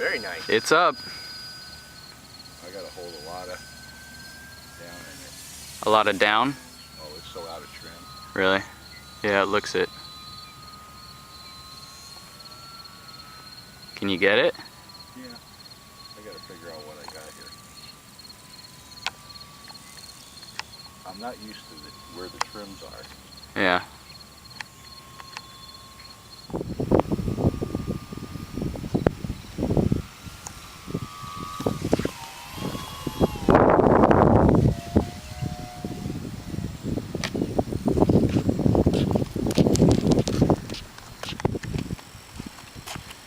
Very nice. It's up. I gotta hold a lot of down in it. A lot of down? Oh, it's so out of trim. Really? Yeah, it looks it. Can you get it? Yeah. I gotta figure out what I got here. I'm not used to where the trims are. Yeah.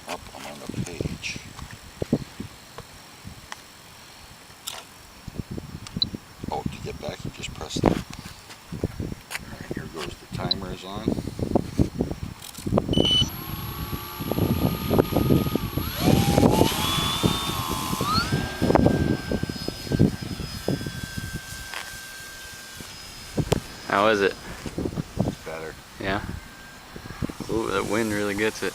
Up, I'm on the page. Oh, to get back, you just press that. Alright, here goes the timer is on. How is it? It's better. Yeah. Ooh, that wind really gets it.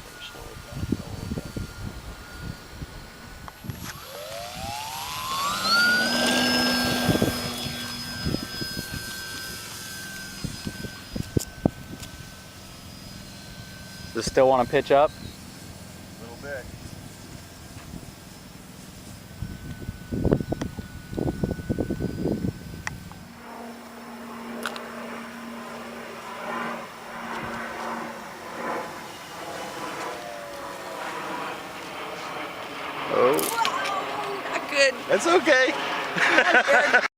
Better slow it down a little bit. Does it still want to pitch up? A little bit. Oh. Not good. That's okay. Not good.